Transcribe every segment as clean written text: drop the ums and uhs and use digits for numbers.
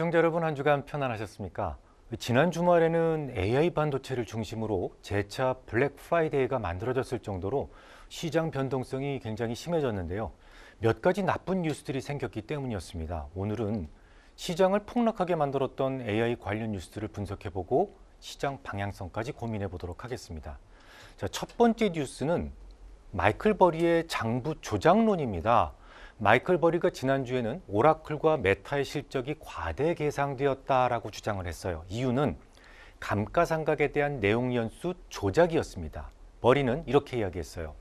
시청자 여러분, 한 주간 편안하셨습니까? 지난 주말에는 AI 반도체를 중심으로 재차 블랙 프라이데이가 만들어졌을 정도로 시장 변동성이 굉장히 심해졌는데요. 몇 가지 나쁜 뉴스들이 생겼기 때문이었습니다. 오늘은 시장을 폭락하게 만들었던 AI 관련 뉴스들을 분석해보고 시장 방향성까지 고민해 보도록 하겠습니다. 자, 첫 번째 뉴스는 마이클 버리의 장부 조작론입니다. 마이클 버리가 지난주에는 오라클과 메타의 실적이 과대 계상되었다라고 주장을 했어요. 이유는 감가상각에 대한 내용연수 조작이었습니다. 버리는 이렇게 이야기했어요.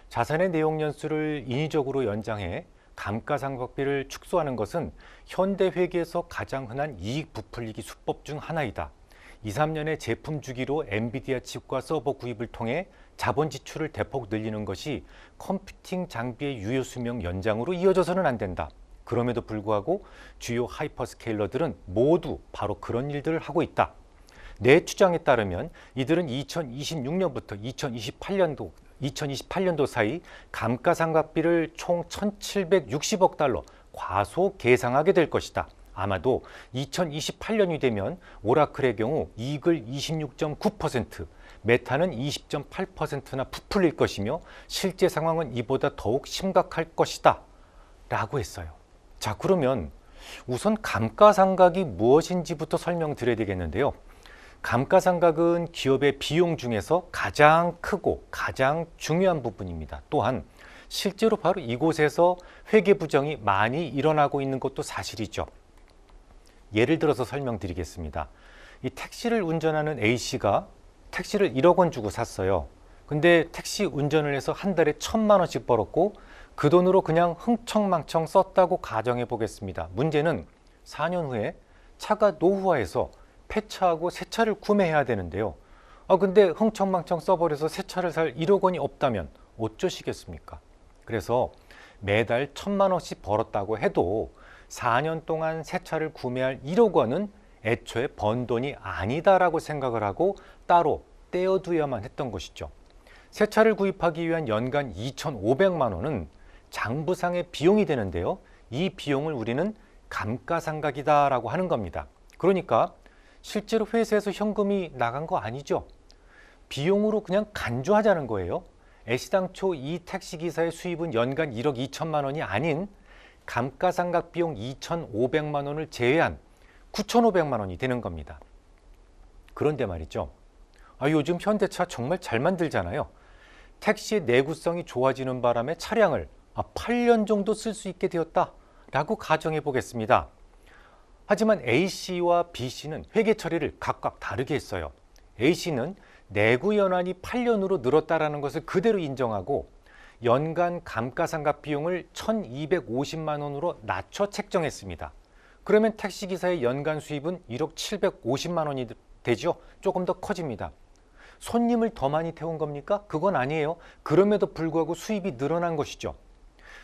자산의 내용연수를 인위적으로 연장해 감가상각비를 축소하는 것은 현대 회계에서 가장 흔한 이익 부풀리기 수법 중 하나이다. 2, 3년의 제품 주기로 엔비디아 칩과 서버 구입을 통해 자본 지출을 대폭 늘리는 것이 컴퓨팅 장비의 유효 수명 연장으로 이어져서는 안 된다. 그럼에도 불구하고 주요 하이퍼스케일러들은 모두 바로 그런 일들을 하고 있다. 내 추정에 따르면 이들은 2026년부터 2028년도 사이 감가상각비를 총 1,760억 달러 과소 계상하게 될 것이다. 아마도 2028년이 되면 오라클의 경우 이익을 26.9%, 메타는 20.8%나 부풀릴 것이며 실제 상황은 이보다 더욱 심각할 것이다 라고 했어요. 자, 그러면 우선 감가상각이 무엇인지부터 설명드려야 되겠는데요. 감가상각은 기업의 비용 중에서 가장 크고 가장 중요한 부분입니다. 또한 실제로 바로 이곳에서 회계 부정이 많이 일어나고 있는 것도 사실이죠. 예를 들어서 설명드리겠습니다. 이 택시를 운전하는 A씨가 택시를 1억 원 주고 샀어요. 근데 택시 운전을 해서 한 달에 1,000만 원씩 벌었고 그 돈으로 그냥 흥청망청 썼다고 가정해 보겠습니다. 문제는 4년 후에 차가 노후화해서 폐차하고 새 차를 구매해야 되는데요. 근데 흥청망청 써버려서 새 차를 살 1억 원이 없다면 어쩌시겠습니까? 그래서 매달 1,000만 원씩 벌었다고 해도 4년 동안 새 차를 구매할 1억 원은 애초에 번 돈이 아니다라고 생각을 하고 따로 떼어두어야만 했던 것이죠. 새 차를 구입하기 위한 연간 2,500만 원은 장부상의 비용이 되는데요. 이 비용을 우리는 감가상각이다라고 하는 겁니다. 그러니까 실제로 회사에서 현금이 나간 거 아니죠. 비용으로 그냥 간주하자는 거예요. 애시당초 이 택시기사의 수입은 연간 1억 2천만 원이 아닌 감가상각 비용 2,500만 원을 제외한 9,500만 원이 되는 겁니다. 그런데 말이죠. 요즘 현대차 정말 잘 만들잖아요. 택시의 내구성이 좋아지는 바람에 차량을 8년 정도 쓸 수 있게 되었다라고 가정해 보겠습니다. 하지만 A씨와 B씨는 회계 처리를 각각 다르게 했어요. A씨는 내구 연한이 8년으로 늘었다라는 것을 그대로 인정하고 연간 감가상각 비용을 1,250만 원으로 낮춰 책정했습니다. 그러면 택시기사의 연간 수입은 1억 750만 원이 되죠. 조금 더 커집니다. 손님을 더 많이 태운 겁니까? 그건 아니에요. 그럼에도 불구하고 수입이 늘어난 것이죠.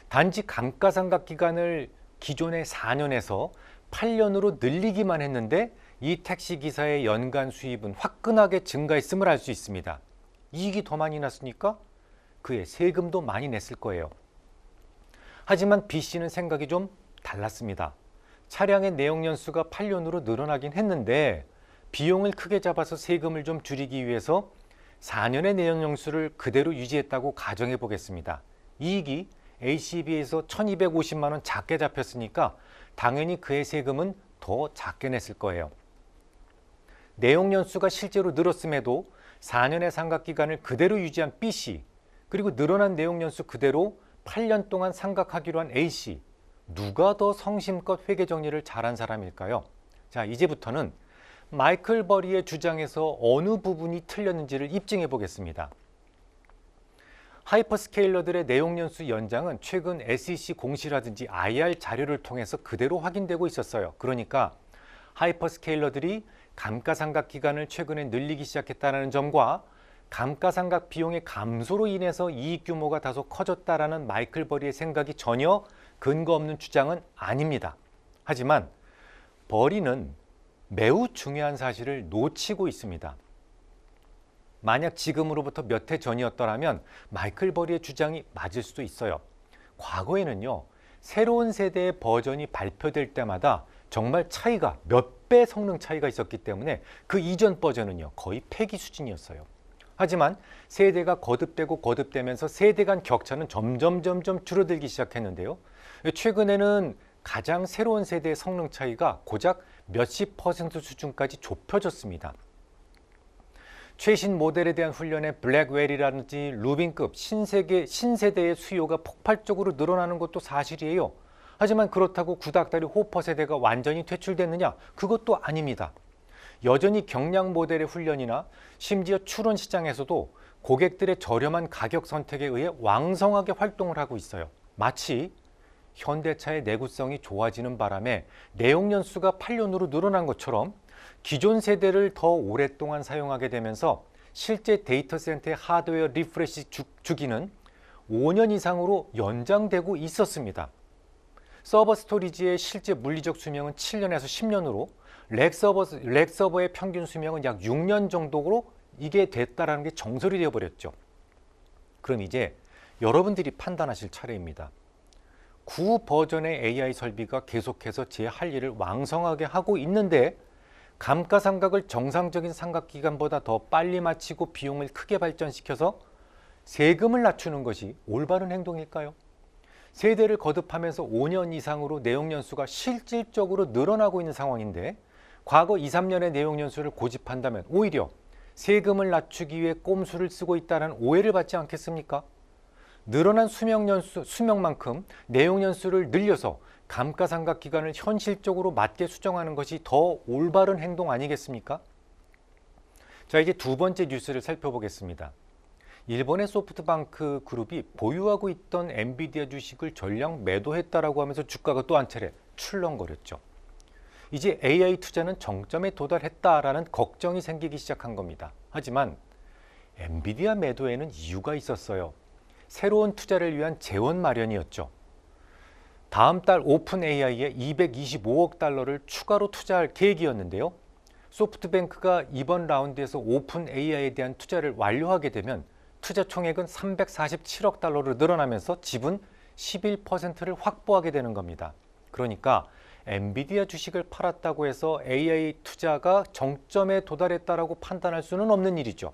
단지 감가상각 기간을 기존의 4년에서 8년으로 늘리기만 했는데 이 택시기사의 연간 수입은 화끈하게 증가했음을 알 수 있습니다. 이익이 더 많이 났으니까 그의 세금도 많이 냈을 거예요. 하지만 B씨는 생각이 좀 달랐습니다. 차량의 내용연수가 8년으로 늘어나긴 했는데 비용을 크게 잡아서 세금을 좀 줄이기 위해서 4년의 내용연수를 그대로 유지했다고 가정해 보겠습니다. 이익이 A씨에 비해서 1,250만 원 작게 잡혔으니까 당연히 그의 세금은 더 작게 냈을 거예요. 내용연수가 실제로 늘었음에도 4년의 상각기간을 그대로 유지한 B씨, 그리고 늘어난 내용연수 그대로 8년 동안 상각하기로 한 A씨, 누가 더 성심껏 회계 정리를 잘한 사람일까요? 자, 이제부터는 마이클 버리의 주장에서 어느 부분이 틀렸는지를 입증해 보겠습니다. 하이퍼스케일러들의 내용연수 연장은 최근 SEC 공시라든지 IR 자료를 통해서 그대로 확인되고 있었어요. 그러니까 하이퍼스케일러들이 감가상각 기간을 최근에 늘리기 시작했다는 점과 감가상각 비용의 감소로 인해서 이익 규모가 다소 커졌다라는 마이클 버리의 생각이 전혀 근거 없는 주장은 아닙니다. 하지만 버리는 매우 중요한 사실을 놓치고 있습니다. 만약 지금으로부터 몇 해 전이었더라면 마이클 버리의 주장이 맞을 수도 있어요. 과거에는요, 새로운 세대의 버전이 발표될 때마다 정말 차이가 몇 배 성능 차이가 있었기 때문에 그 이전 버전은요 거의 폐기 수준이었어요. 하지만 세대가 거듭되면서 세대 간 격차는 점점 줄어들기 시작했는데요. 최근에는 가장 새로운 세대의 성능 차이가 고작 몇십 퍼센트 수준까지 좁혀졌습니다. 최신 모델에 대한 훈련에 블랙웰이라든지 루빈급 신세대의 수요가 폭발적으로 늘어나는 것도 사실이에요. 하지만 그렇다고 구닥다리 호퍼 세대가 완전히 퇴출됐느냐? 그것도 아닙니다. 여전히 경량 모델의 훈련이나 심지어 출원 시장에서도 고객들의 저렴한 가격 선택에 의해 왕성하게 활동을 하고 있어요. 마치 현대차의 내구성이 좋아지는 바람에 내용 연수가 8년으로 늘어난 것처럼 기존 세대를 더 오랫동안 사용하게 되면서 실제 데이터 센터의 하드웨어 리프레시 주기는 5년 이상으로 연장되고 있었습니다. 서버 스토리지의 실제 물리적 수명은 7년에서 10년으로 렉 서버의 평균 수명은 약 6년 정도로 이게 됐다는 게 정설이 되어버렸죠. 그럼 이제 여러분들이 판단하실 차례입니다. 구 버전의 AI 설비가 계속해서 제 할 일을 왕성하게 하고 있는데 감가상각을 정상적인 상각기간보다 더 빨리 마치고 비용을 크게 발전시켜서 세금을 낮추는 것이 올바른 행동일까요? 세대를 거듭하면서 5년 이상으로 내용 연수가 실질적으로 늘어나고 있는 상황인데 과거 2, 3년의 내용 연수를 고집한다면 오히려 세금을 낮추기 위해 꼼수를 쓰고 있다는 오해를 받지 않겠습니까? 늘어난 수명만큼 내용 연수를 늘려서 감가상각 기간을 현실적으로 맞게 수정하는 것이 더 올바른 행동 아니겠습니까? 자, 이제 두 번째 뉴스를 살펴보겠습니다. 일본의 소프트뱅크 그룹이 보유하고 있던 엔비디아 주식을 전량 매도했다라고 하면서 주가가 또 한 차례 출렁거렸죠. 이제 AI 투자는 정점에 도달했다라는 걱정이 생기기 시작한 겁니다. 하지만 엔비디아 매도에는 이유가 있었어요. 새로운 투자를 위한 재원 마련이었죠. 다음 달 오픈 AI에 225억 달러를 추가로 투자할 계획이었는데요. 소프트뱅크가 이번 라운드에서 오픈 AI에 대한 투자를 완료하게 되면 투자 총액은 347억 달러로 늘어나면서 지분 11%를 확보하게 되는 겁니다. 그러니까 엔비디아 주식을 팔았다고 해서 AI 투자가 정점에 도달했다라고 판단할 수는 없는 일이죠.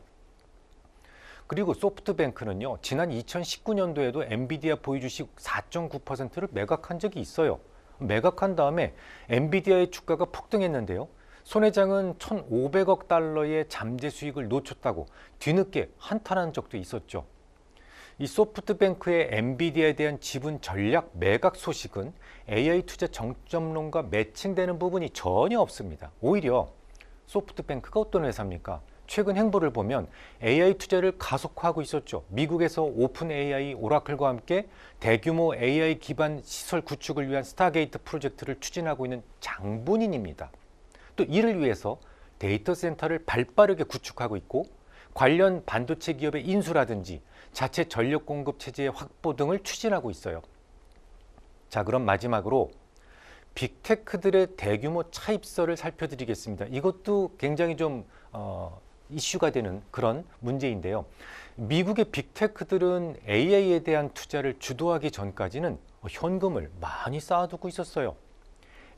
그리고 소프트뱅크는요, 지난 2019년도에도 엔비디아 보유 주식 4.9%를 매각한 적이 있어요. 매각한 다음에 엔비디아의 주가가 폭등했는데요. 손 회장은 1,500억 달러의 잠재 수익을 놓쳤다고 뒤늦게 한탄한 적도 있었죠. 이 소프트뱅크의 엔비디아에 대한 지분 전략 매각 소식은 AI 투자 정점론과 매칭되는 부분이 전혀 없습니다. 오히려 소프트뱅크가 어떤 회사입니까? 최근 행보를 보면 AI 투자를 가속화하고 있었죠. 미국에서 오픈 AI, 오라클과 함께 대규모 AI 기반 시설 구축을 위한 스타게이트 프로젝트를 추진하고 있는 장본인입니다. 또 이를 위해서 데이터 센터를 발빠르게 구축하고 있고 관련 반도체 기업의 인수라든지 자체 전력 공급 체제의 확보 등을 추진하고 있어요. 자, 그럼 마지막으로 빅테크들의 대규모 차입설을 살펴드리겠습니다. 이것도 굉장히 좀 이슈가 되는 그런 문제인데요. 미국의 빅테크들은 AI에 대한 투자를 주도하기 전까지는 현금을 많이 쌓아두고 있었어요.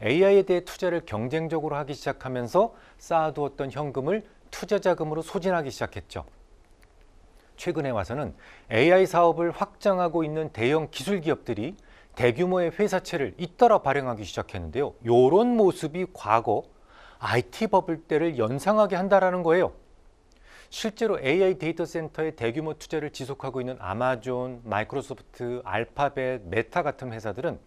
AI에 대해 투자를 경쟁적으로 하기 시작하면서 쌓아두었던 현금을 투자 자금으로 소진하기 시작했죠. 최근에 와서는 AI 사업을 확장하고 있는 대형 기술 기업들이 대규모의 회사채를 잇따라 발행하기 시작했는데요. 이런 모습이 과거 IT 버블 때를 연상하게 한다는 거예요. 실제로 AI 데이터 센터의 대규모 투자를 지속하고 있는 아마존, 마이크로소프트, 알파벳, 메타 같은 회사들은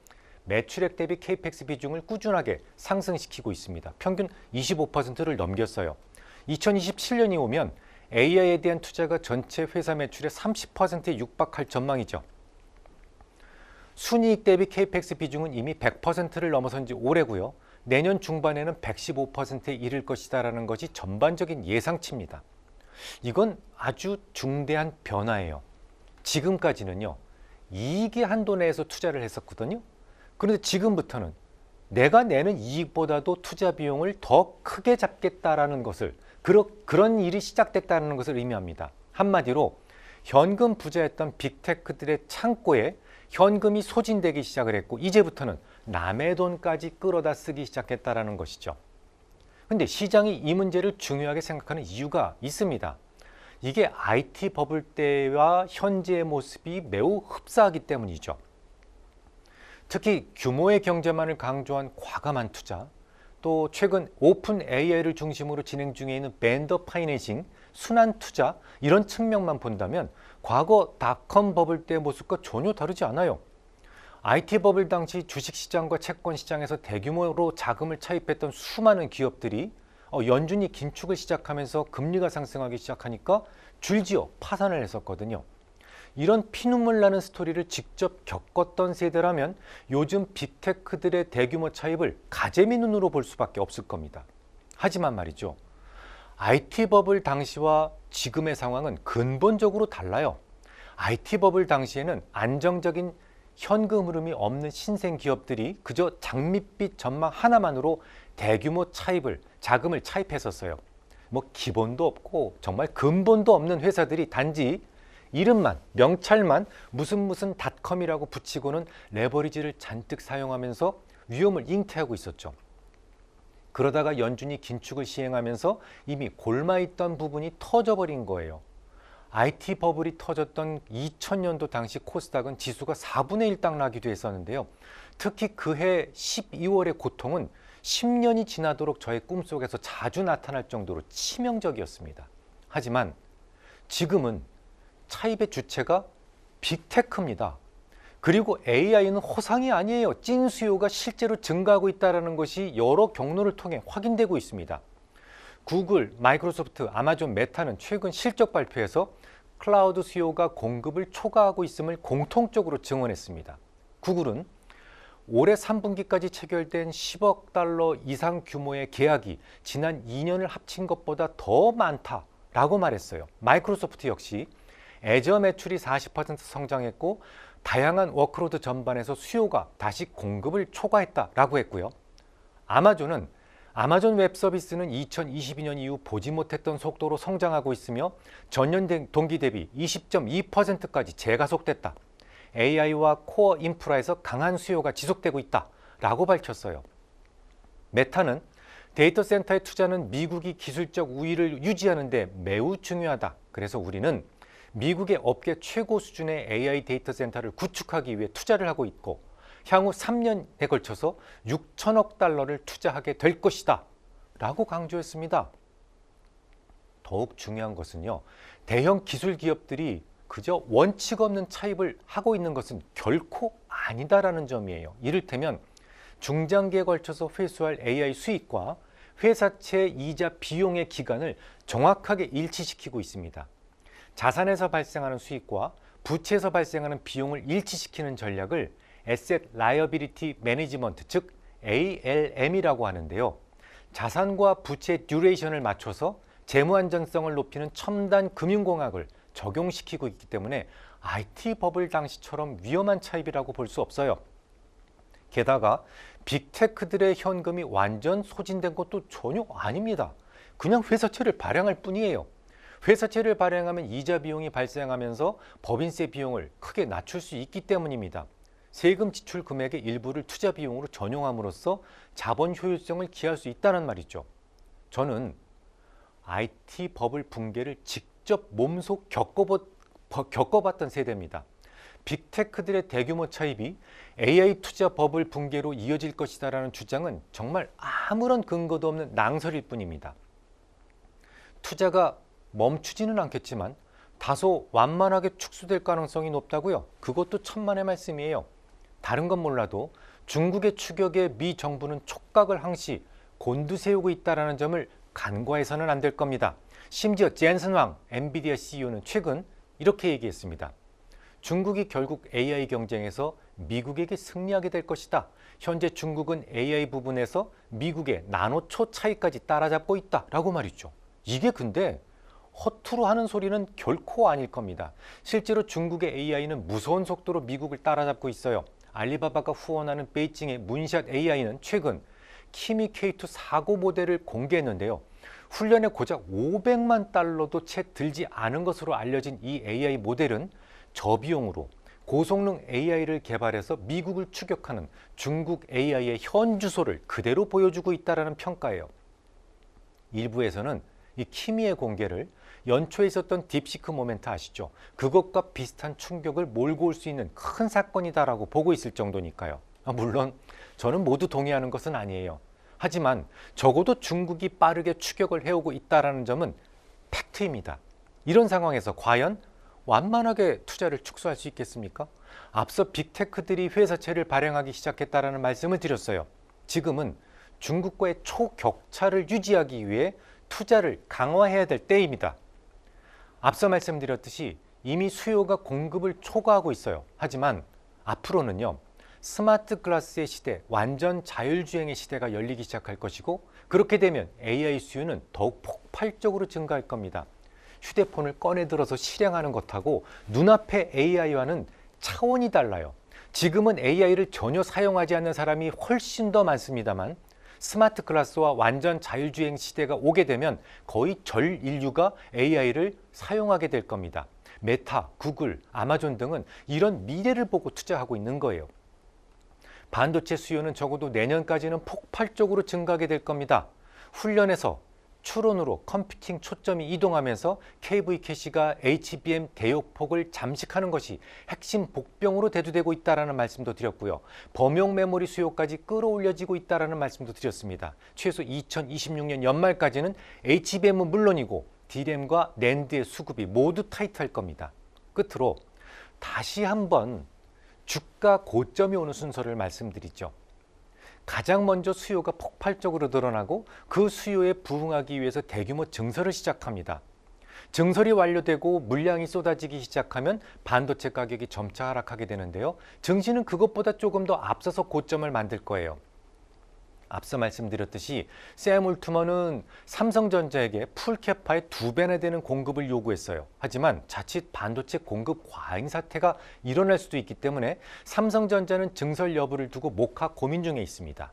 매출액 대비 케이펙스 비중을 꾸준하게 상승시키고 있습니다. 평균 25%를 넘겼어요. 2027년이 오면 AI에 대한 투자가 전체 회사 매출의 30%에 육박할 전망이죠. 순이익 대비 케이펙스 비중은 이미 100%를 넘어선 지 오래고요. 내년 중반에는 115%에 이를 것이다라는 것이 전반적인 예상치입니다. 이건 아주 중대한 변화예요. 지금까지는요, 이익의 한도 내에서 투자를 했었거든요. 그런데 지금부터는 내가 내는 이익보다도 투자 비용을 더 크게 잡겠다라는 것을, 그런 일이 시작됐다는 것을 의미합니다. 한마디로 현금 부자였던 빅테크들의 창고에 현금이 소진되기 시작을 했고 이제부터는 남의 돈까지 끌어다 쓰기 시작했다라는 것이죠. 근데 시장이 이 문제를 중요하게 생각하는 이유가 있습니다. 이게 IT 버블 때와 현재의 모습이 매우 흡사하기 때문이죠. 특히 규모의 경제만을 강조한 과감한 투자, 또 최근 오픈 AI를 중심으로 진행 중에 있는 벤더 파이낸싱, 순환 투자 이런 측면만 본다면 과거 닷컴 버블 때의 모습과 전혀 다르지 않아요. IT 버블 당시 주식시장과 채권시장에서 대규모로 자금을 차입했던 수많은 기업들이 연준이 긴축을 시작하면서 금리가 상승하기 시작하니까 줄지어 파산을 했었거든요. 이런 피눈물 나는 스토리를 직접 겪었던 세대라면 요즘 빅테크들의 대규모 차입을 가재미 눈으로 볼 수밖에 없을 겁니다. 하지만 말이죠. IT 버블 당시와 지금의 상황은 근본적으로 달라요. IT 버블 당시에는 안정적인 현금 흐름이 없는 신생 기업들이 그저 장밋빛 전망 하나만으로 대규모 자금을 차입했었어요. 뭐 기본도 없고 정말 근본도 없는 회사들이 단지 이름만, 명찰만 무슨 닷컴이라고 붙이고는 레버리지를 잔뜩 사용하면서 위험을 잉태하고 있었죠. 그러다가 연준이 긴축을 시행하면서 이미 골마있던 부분이 터져버린 거예요. IT 버블이 터졌던 2000년도 당시 코스닥은 지수가 4분의 1 딱 나기도 했었는데요. 특히 그해 12월의 고통은 10년이 지나도록 저의 꿈속에서 자주 나타날 정도로 치명적이었습니다. 하지만 지금은 차입의 주체가 빅테크입니다. 그리고 AI는 허상이 아니에요. 찐 수요가 실제로 증가하고 있다는 것이 여러 경로를 통해 확인되고 있습니다. 구글, 마이크로소프트, 아마존, 메타는 최근 실적 발표에서 클라우드 수요가 공급을 초과하고 있음을 공통적으로 증언했습니다. 구글은 올해 3분기까지 체결된 10억 달러 이상 규모의 계약이 지난 2년을 합친 것보다 더 많다라고 말했어요. 마이크로소프트 역시 애저 매출이 40% 성장했고 다양한 워크로드 전반에서 수요가 다시 공급을 초과했다라고 했고요. 아마존은 아마존 웹 서비스는 2022년 이후 보지 못했던 속도로 성장하고 있으며 전년 동기 대비 20.2%까지 재가속됐다. AI와 코어 인프라에서 강한 수요가 지속되고 있다라고 밝혔어요. 메타는 데이터 센터의 투자는 미국이 기술적 우위를 유지하는 데 매우 중요하다. 그래서 우리는 미국의 업계 최고 수준의 AI 데이터 센터를 구축하기 위해 투자를 하고 있고 향후 3년에 걸쳐서 6천억 달러를 투자하게 될 것이다 라고 강조했습니다. 더욱 중요한 것은요. 대형 기술 기업들이 그저 원칙 없는 차입을 하고 있는 것은 결코 아니다라는 점이에요. 이를테면 중장기에 걸쳐서 회수할 AI 수익과 회사채 이자 비용의 기간을 정확하게 일치시키고 있습니다. 자산에서 발생하는 수익과 부채에서 발생하는 비용을 일치시키는 전략을 Asset Liability Management, 즉 ALM이라고 하는데요. 자산과 부채의 듀레이션을 맞춰서 재무 안전성을 높이는 첨단 금융공학을 적용시키고 있기 때문에 IT 버블 당시처럼 위험한 차입이라고 볼 수 없어요. 게다가 빅테크들의 현금이 완전 소진된 것도 전혀 아닙니다. 그냥 회사채를 발행할 뿐이에요. 회사채를 발행하면 이자 비용이 발생하면서 법인세 비용을 크게 낮출 수 있기 때문입니다. 세금 지출 금액의 일부를 투자 비용으로 전용함으로써 자본 효율성을 기할 수 있다는 말이죠. 저는 IT 버블 붕괴를 직접 몸소 겪어봤던 세대입니다. 빅테크들의 대규모 차입이 AI 투자 버블 붕괴로 이어질 것이다라는 주장은 정말 아무런 근거도 없는 낭설일 뿐입니다. 투자가 멈추지는 않겠지만 다소 완만하게 축소될 가능성이 높다고요? 그것도 천만의 말씀이에요. 다른 건 몰라도 중국의 추격에 미 정부는 촉각을 항시 곤두세우고 있다는 점을 간과해서는 안 될 겁니다. 심지어 젠슨 왕 엔비디아 CEO는 최근 이렇게 얘기했습니다. 중국이 결국 AI 경쟁에서 미국에게 승리하게 될 것이다. 현재 중국은 AI 부분에서 미국의 나노초 차이까지 따라잡고 있다라고 말이죠. 이게 근데 허투루 하는 소리는 결코 아닐 겁니다. 실제로 중국의 AI는 무서운 속도로 미국을 따라잡고 있어요. 알리바바가 후원하는 베이징의 문샷 AI는 최근 키미 K2 사고 모델을 공개했는데요. 훈련에 고작 500만 달러도 채 들지 않은 것으로 알려진 이 AI 모델은 저비용으로 고성능 AI를 개발해서 미국을 추격하는 중국 AI의 현 주소를 그대로 보여주고 있다는 평가예요. 일부에서는 이 키미의 공개를 연초에 있었던 딥시크 모멘트 아시죠? 그것과 비슷한 충격을 몰고 올 수 있는 큰 사건이다라고 보고 있을 정도니까요. 물론 저는 모두 동의하는 것은 아니에요. 하지만 적어도 중국이 빠르게 추격을 해오고 있다는 점은 팩트입니다. 이런 상황에서 과연 완만하게 투자를 축소할 수 있겠습니까? 앞서 빅테크들이 회사채를 발행하기 시작했다는 말씀을 드렸어요. 지금은 중국과의 초격차를 유지하기 위해 투자를 강화해야 될 때입니다. 앞서 말씀드렸듯이 이미 수요가 공급을 초과하고 있어요. 하지만 앞으로는요, 스마트 글라스의 시대, 완전 자율주행의 시대가 열리기 시작할 것이고, 그렇게 되면 AI 수요는 더욱 폭발적으로 증가할 겁니다. 휴대폰을 꺼내 들어서 실행하는 것하고 눈앞의 AI와는 차원이 달라요. 지금은 AI를 전혀 사용하지 않는 사람이 훨씬 더 많습니다만, 스마트 클래스와 완전 자율주행 시대가 오게 되면 거의 전 인류가 AI를 사용하게 될 겁니다. 메타, 구글, 아마존 등은 이런 미래를 보고 투자하고 있는 거예요. 반도체 수요는 적어도 내년까지는 폭발적으로 증가하게 될 겁니다. 훈련에서 추론으로 컴퓨팅 초점이 이동하면서 KV 캐시가 HBM 대역폭을 잠식하는 것이 핵심 복병으로 대두되고 있다는 말씀도 드렸고요. 범용 메모리 수요까지 끌어올려지고 있다는 말씀도 드렸습니다. 최소 2026년 연말까지는 HBM은 물론이고 D램과 낸드의 수급이 모두 타이트할 겁니다. 끝으로 다시 한번 주가 고점이 오는 순서를 말씀드리죠. 가장 먼저 수요가 폭발적으로 늘어나고 그 수요에 부응하기 위해서 대규모 증설을 시작합니다. 증설이 완료되고 물량이 쏟아지기 시작하면 반도체 가격이 점차 하락하게 되는데요. 증시는 그것보다 조금 더 앞서서 고점을 만들 거예요. 앞서 말씀드렸듯이 샘 올트먼은 삼성전자에게 풀캐파의 2배나 되는 공급을 요구했어요. 하지만 자칫 반도체 공급 과잉 사태가 일어날 수도 있기 때문에 삼성전자는 증설 여부를 두고 목하 고민 중에 있습니다.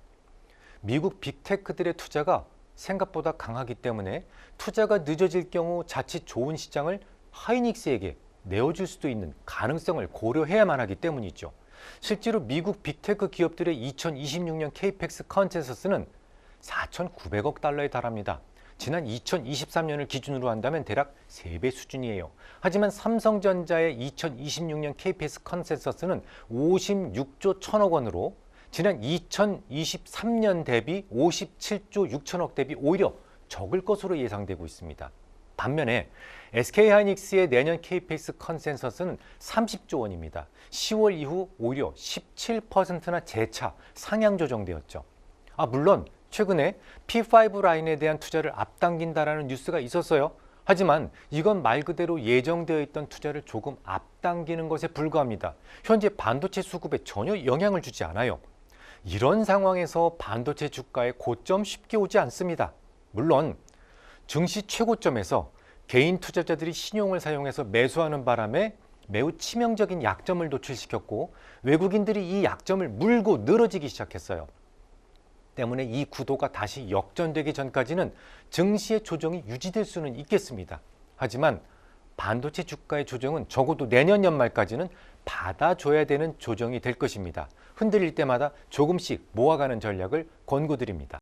미국 빅테크들의 투자가 생각보다 강하기 때문에 투자가 늦어질 경우 자칫 좋은 시장을 하이닉스에게 내어줄 수도 있는 가능성을 고려해야만 하기 때문이죠. 실제로 미국 빅테크 기업들의 2026년 케이펙스 컨센서스는 4,900억 달러에 달합니다. 지난 2023년을 기준으로 한다면 대략 3배 수준이에요. 하지만 삼성전자의 2026년 케이펙스 컨센서스는 56조 1천억 원으로 지난 2023년 대비 57조 6천억 대비 오히려 적을 것으로 예상되고 있습니다. 반면에 SK하이닉스의 내년 KPX 컨센서스는 30조 원입니다. 10월 이후 오히려 17%나 재차 상향 조정되었죠. 물론 최근에 P5 라인에 대한 투자를 앞당긴다라는 뉴스가 있었어요. 하지만 이건 말 그대로 예정되어 있던 투자를 조금 앞당기는 것에 불과합니다. 현재 반도체 수급에 전혀 영향을 주지 않아요. 이런 상황에서 반도체 주가의 고점 쉽게 오지 않습니다. 물론 증시 최고점에서 개인 투자자들이 신용을 사용해서 매수하는 바람에 매우 치명적인 약점을 노출시켰고 외국인들이 이 약점을 물고 늘어지기 시작했어요. 때문에 이 구도가 다시 역전되기 전까지는 증시의 조정이 유지될 수는 있겠습니다. 하지만 반도체 주가의 조정은 적어도 내년 연말까지는 받아줘야 되는 조정이 될 것입니다. 흔들릴 때마다 조금씩 모아가는 전략을 권고드립니다.